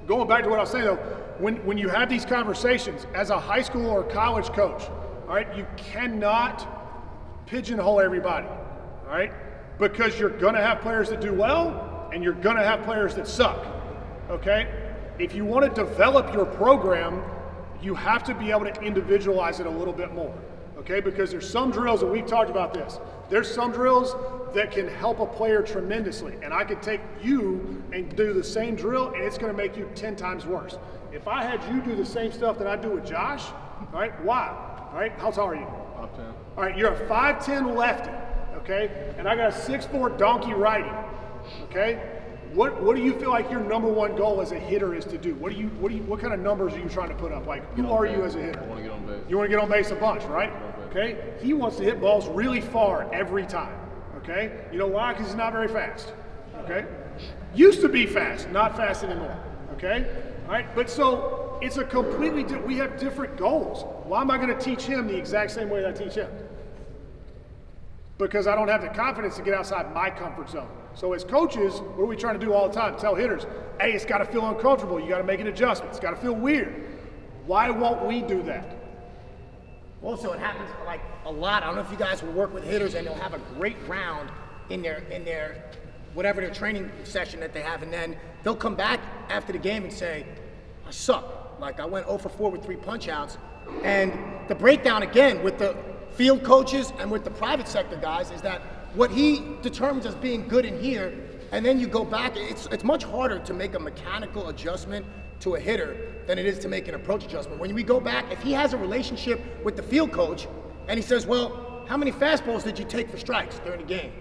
going back to what I was saying though, when you have these conversations as a high school or college coach, all right, you cannot pigeonhole everybody, all right? Because you're gonna have players that do well and you're gonna have players that suck, okay? If you wanna develop your program, you have to be able to individualize it a little bit more, okay? Because there's some drills, and we've talked about this, there's some drills that can help a player tremendously, and I could take you and do the same drill and it's gonna make you 10 times worse. If I had you do the same stuff that I do with Josh, all right, why? All right, how tall are you? 5'10". All right, you're a 5'10" lefty, okay? And I got a 6'4" donkey righty, okay? What do you feel like your #1 goal as a hitter is to do? What kind of numbers are you trying to put up? Like, who are you as a hitter? I want to get on base. You want to get on base a bunch, right? Okay? He wants to hit balls really far every time, okay? You know why? Because he's not very fast, okay? Used to be fast, not fast anymore, okay? All right, but so it's a completely different, we have different goals. Why am I going to teach him the exact same way that I teach him? Because I don't have the confidence to get outside my comfort zone. So as coaches, what are we trying to do all the time? Tell hitters, hey, it's got to feel uncomfortable. You got to make an adjustment. It's got to feel weird. Why won't we do that? Also, it happens like a lot. I don't know if you guys will work with hitters and they'll have a great round in their whatever their training session that they have, and then they'll come back after the game and say, I suck. Like, I went 0 for 4 with 3 punch outs. And the breakdown again with the field coaches and with the private sector guys is that what he determines as being good in here, and then you go back, it's much harder to make a mechanical adjustment to a hitter than it is to make an approach adjustment. When we go back, if he has a relationship with the field coach and he says, well, how many fastballs did you take for strikes during the game?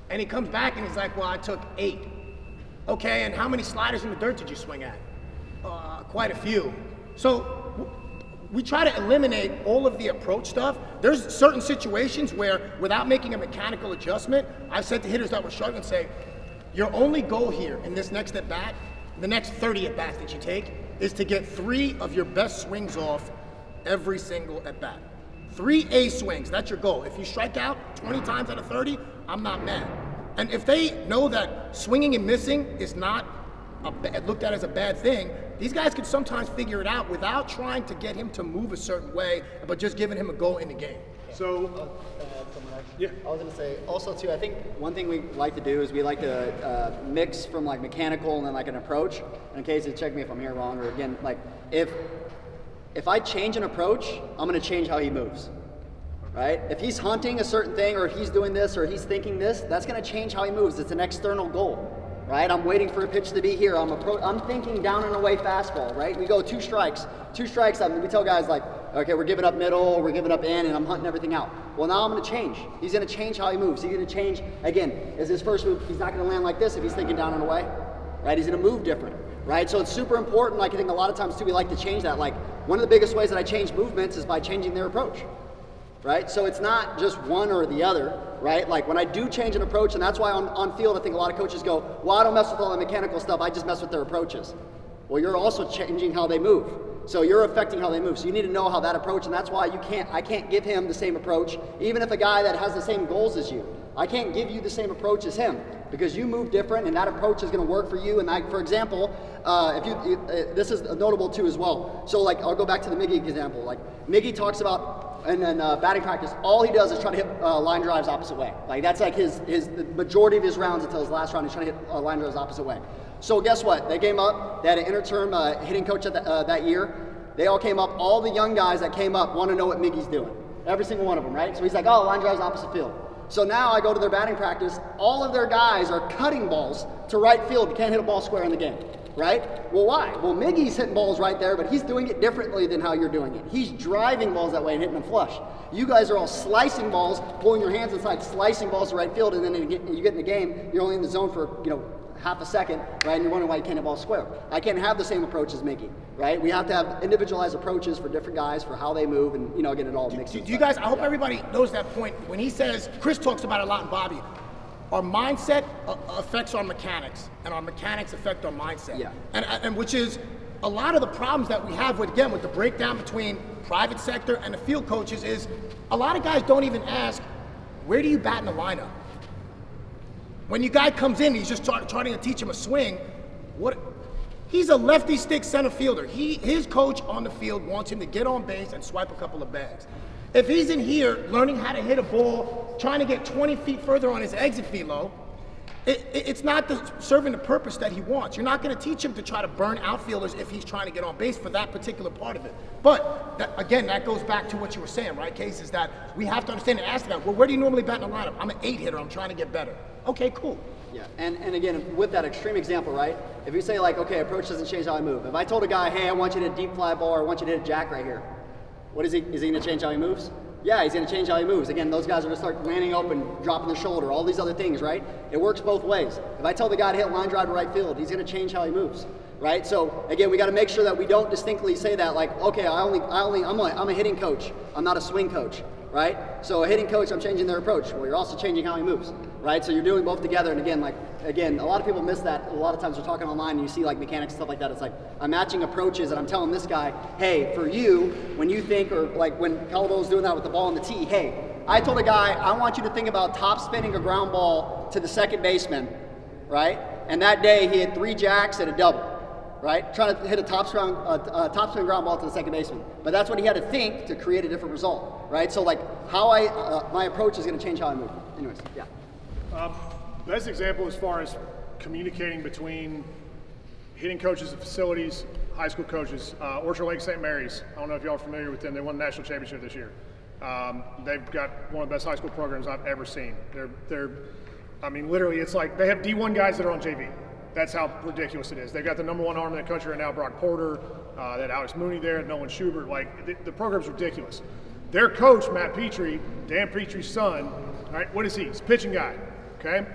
And he comes back and he's like, well, I took 8. Okay, and how many sliders in the dirt did you swing at? Quite a few. So we try to eliminate all of the approach stuff. There's certain situations where, without making a mechanical adjustment, I've said to hitters that were struggling, say, your only goal here in this next at bat, the next 30 at bats that you take, is to get 3 of your best swings off every single at bat. 3 A swings, that's your goal. If you strike out 20 times out of 30, I'm not mad. And if they know that swinging and missing is not looked at as a bad thing, these guys could sometimes figure it out without trying to get him to move a certain way, but just giving him a goal in the game. So, yeah. I was going to say, also too, I think one thing we like to do is we like to mix from like mechanical and then like an approach. In case you check me if I'm here wrong, or again, like if I change an approach, I'm going to change how he moves. Right? If he's hunting a certain thing, or he's doing this, or he's thinking this, that's going to change how he moves. It's an external goal. Right? I'm waiting for a pitch to be here. I'm thinking down and away fastball, right? We go 2 strikes. 2 strikes, we tell guys like, okay, we're giving up middle, we're giving up in, and I'm hunting everything out. Well, now I'm going to change. He's going to change how he moves. He's going to change, again, as his first move, he's not going to land like this if he's thinking down and away, right? He's going to move different, right? So it's super important. Like, I think a lot of times, too, we like to change that. Like, one of the biggest ways that I change movements is by changing their approach, right? So it's not just one or the other. Right? Like when I do change an approach, and that's why on field I think a lot of coaches go, well, I don't mess with all the mechanical stuff, I just mess with their approaches. Well, you're also changing how they move. So you're affecting how they move. So you need to know how that approach, and that's why I can't give him the same approach, even if a guy that has the same goals as you. I can't give you the same approach as him because you move different, and that approach is going to work for you. And for example, this is notable too as well. So like I'll go back to the Miggy example. Like Miggy talks about, and then batting practice, all he does is try to hit line drives opposite way. Like that's like the majority of his rounds until his last round, he's trying to hit line drives opposite way. So guess what? They came up, they had an interterm hitting coach that year. They all came up, all the young guys that came up want to know what Miggy's doing. Every single one of them, right? So he's like, oh, line drives opposite field. So now I go to their batting practice, all of their guys are cutting balls to right field. You can't hit a ball square in the game. Right? Well, why? Well, Miggy's hitting balls right there, but he's doing it differently than how you're doing it. He's driving balls that way and hitting them flush. You guys are all slicing balls, pulling your hands inside, slicing balls to right field, and then you get in the game, you're only in the zone for, half a second, right? And you're wondering why you can't hit ball square. I can't have the same approach as Miggy, right? We have to have individualized approaches for different guys, for how they move, and, get it all mixed. Do you guys, I hope everybody knows that point. When he says, Chris talks about it a lot, and Bobby, our mindset affects our mechanics, and our mechanics affect our mindset. Yeah. And which is a lot of the problems that we have with the breakdown between private sector and the field coaches is a lot of guys don't even ask, where do you bat in the lineup? When your guy comes in, he's just trying to teach him a swing. He's a lefty stick center fielder. His coach on the field wants him to get on base and swipe a couple of bags. If he's in here learning how to hit a ball, trying to get 20 feet further on his exit fillow, it's not serving the purpose that he wants. You're not going to teach him to try to burn outfielders if he's trying to get on base for that particular part of it. But, that goes back to what you were saying, right, Case, is that we have to understand and ask the guy, well, where do you normally bat in the lineup? I'm an 8 hitter. I'm trying to get better. Okay, cool. Yeah, and again, with that extreme example, right, if you say, like, okay, approach doesn't change how I move. If I told a guy, hey, I want you to hit a deep fly ball or I want you to hit a jack right here, what is he going to change how he moves? Yeah, he's going to change how he moves. Again, those guys are going to start landing open, dropping the shoulder, all these other things, right? It works both ways. If I tell the guy to hit line drive to right field, he's going to change how he moves, right? So again, we got to make sure that we don't distinctly say that, like, okay, I'm a hitting coach. I'm not a swing coach, right? So a hitting coach, I'm changing their approach. Well, you're also changing how he moves, right? So you're doing both together. And again, a lot of people miss that. A lot of times we're talking online and you see like mechanics and stuff like that. It's like I'm matching approaches and I'm telling this guy, hey, for you, when you think, or like when Colabello was doing that with the ball on the tee, hey, I told a guy, I want you to think about top spinning a ground ball to the second baseman, right? And that day he had 3 jacks and a double, right? Trying to hit a top spin ground ball to the second baseman. But that's what he had to think to create a different result, right? So like how my approach is going to change how I move. Anyways, yeah. Best example as far as communicating between hitting coaches at facilities, high school coaches, Orchard Lake St. Mary's. I don't know if y'all are familiar with them. They won the national championship this year. They've got one of the best high school programs I've ever seen. I mean, literally, it's like they have D1 guys that are on JV. That's how ridiculous it is. They've got the #1 arm in the country right now, Brock Porter, they had Alex Mooney there, Nolan Schubert. Like, the program's ridiculous. Their coach, Matt Petrie, Dan Petrie's son, all right, what is he? He's a pitching guy, okay?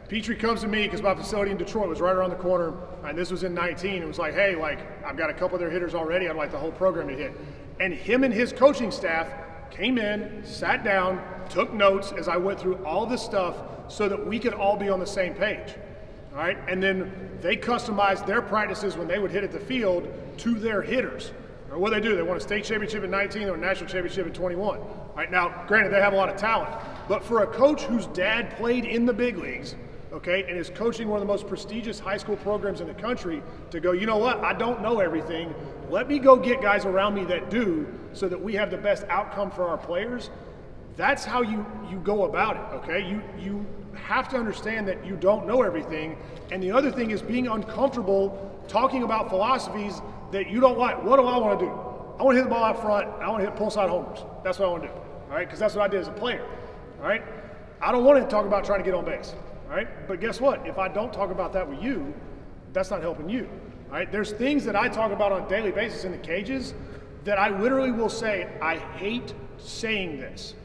Petrie comes to me because my facility in Detroit was right around the corner, and this was in 19. It was like, hey, like, I've got a couple of their hitters already. I'd like the whole program to hit. And him and his coaching staff came in, sat down, took notes as I went through all this stuff so that we could all be on the same page, all right? And then they customized their practices when they would hit at the field to their hitters. Or what they do, they won a state championship in 19 or a national championship in 21. All right, now, granted, they have a lot of talent, but for a coach whose dad played in the big leagues, okay, and is coaching one of the most prestigious high school programs in the country, to go, you know what, I don't know everything. Let me go get guys around me that do so that we have the best outcome for our players. That's how you go about it, okay? You have to understand that you don't know everything. And the other thing is being uncomfortable talking about philosophies that you don't like. What do I want to do? I want to hit the ball out front. I want to hit pull side homers. That's what I want to do, all right? Because that's what I did as a player, all right? I don't want to talk about trying to get on base. All right, but guess what? If I don't talk about that with you, that's not helping you. All right, there's things that I talk about on a daily basis in the cages that I literally will say, I hate saying this,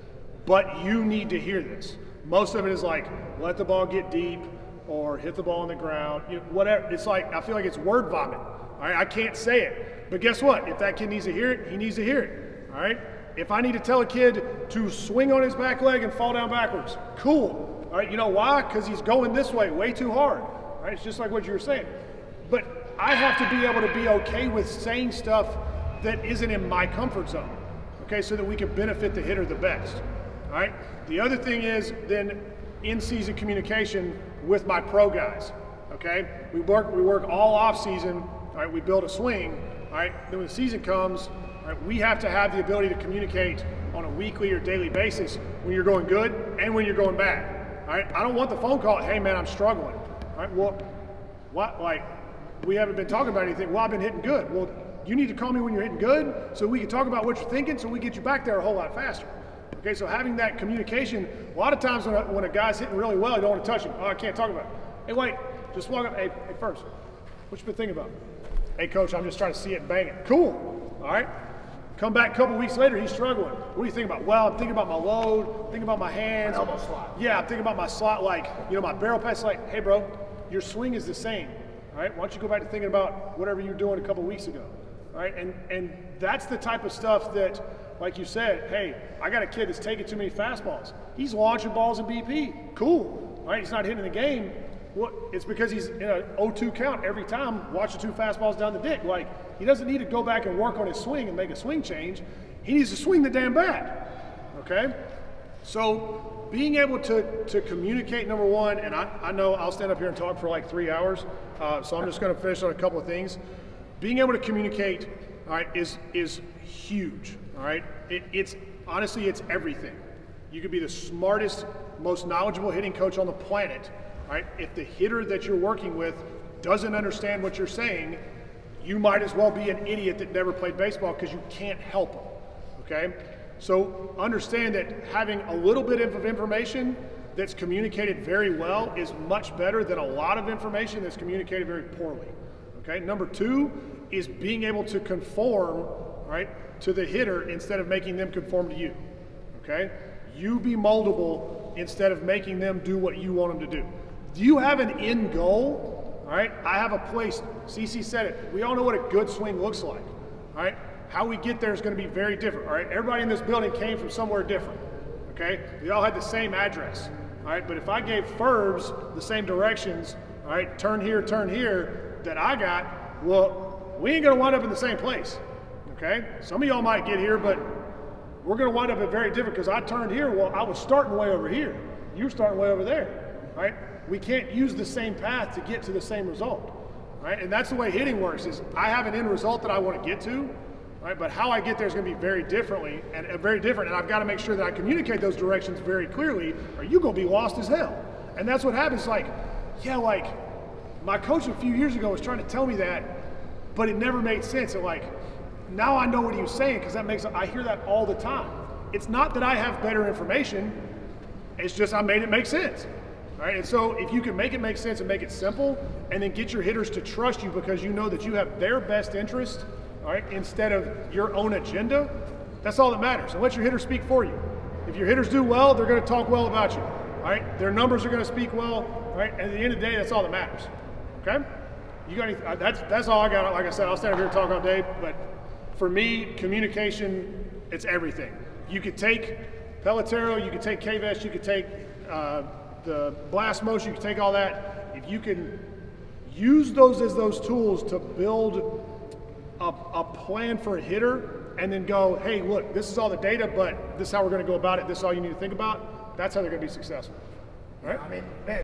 but you need to hear this. Most of it is like, let the ball get deep or hit the ball on the ground, you know, whatever. It's like, I feel like it's word vomit. All right, I can't say it. But guess what? If that kid needs to hear it, he needs to hear it. All right, if I need to tell a kid to swing on his back leg and fall down backwards, cool. All right, you know why? Because he's going this way too hard. All right, it's just like what you were saying. But I have to be able to be okay with saying stuff that isn't in my comfort zone, okay, so that we can benefit the hitter the best. All right. The other thing is then in-season communication with my pro guys. Okay, we work all off season. All right, we build a swing. All right, then when the season comes, all right, we have to have the ability to communicate on a weekly or daily basis when you're going good and when you're going bad. All right, I don't want the phone call, hey man, I'm struggling. All right, well, what, like, we haven't been talking about anything. Well, I've been hitting good. Well, you need to call me when you're hitting good so we can talk about what you're thinking so we get you back there a whole lot faster. Okay, so having that communication, a lot of times when a guy's hitting really well, you don't want to touch him. Oh, I can't talk about it. Hey, wait, just walk up, hey first, what you been thinking about? Hey coach, I'm just trying to see it and bang it. Cool, all right. Come back a couple weeks later, he's struggling. What do you think about? Well, I'm thinking about my load, thinking about my hands. Elbow slot. Yeah, I'm thinking about my slot, like, you know, my barrel pass, like, hey bro, your swing is the same, all right? Why don't you go back to thinking about whatever you were doing a couple weeks ago, all right? And that's the type of stuff that, like you said, hey, I got a kid that's taking too many fastballs. He's launching balls in BP, cool, all right? He's not hitting the game. Well, it's because he's in a 0-2 count every time, watching 2 fastballs down the dick. Like, he doesn't need to go back and work on his swing and make a swing change. He needs to swing the damn bat, okay? So being able to communicate, number one, and I know I'll stand up here and talk for like 3 hours, so I'm just going to finish on a couple of things. Being able to communicate, all right, is huge. All right, it's honestly, it's everything. You could be the smartest, most knowledgeable hitting coach on the planet. All right, if the hitter that you're working with doesn't understand what you're saying, you might as well be an idiot that never played baseball because you can't help them. Okay, so understand that having a little bit of information that's communicated very well is much better than a lot of information that's communicated very poorly. Okay, number two is being able to conform, right, to the hitter instead of making them conform to you. Okay, you be moldable instead of making them do what you want them to do. Do you have an end goal? All right, I have a place. CC said it. We all know what a good swing looks like. All right, how we get there is going to be very different. All right, everybody in this building came from somewhere different. Okay, we all had the same address. All right, but if I gave Ferbs the same directions, all right, turn here, that I got, well, we ain't going to wind up in the same place. Okay, some of y'all might get here, but we're going to wind up at very different because I turned here. Well, I was starting way over here. You were starting way over there. Right? We can't use the same path to get to the same result. Right? And that's the way hitting works. Is I have an end result that I want to get to. Right? But how I get there is going to be very different, and I've got to make sure that I communicate those directions very clearly, or you're going to be lost as hell. And that's what happens. Like, yeah, like my coach a few years ago was trying to tell me that, but it never made sense. And like, now I know what he was saying because I hear that all the time. It's not that I have better information, it's just I made it make sense. All right, and so if you can make it make sense and make it simple, and then get your hitters to trust you because you know that you have their best interest, all right, instead of your own agenda, that's all that matters. And let your hitters speak for you. If your hitters do well, they're going to talk well about you. All right, their numbers are going to speak well. All right, and at the end of the day, that's all that matters. Okay, you got any, that's all I got. Like I said, I'll stand up here and talk all day, but for me, communication, it's everything. You could take Pelotero, you could take K-Vest, you could take the blast motion, you could take all that. If you can use those as those tools to build a plan for a hitter and then go, hey, look, this is all the data, but this is how we're going to go about it. This is all you need to think about. That's how they're going to be successful. All right? I mean, man,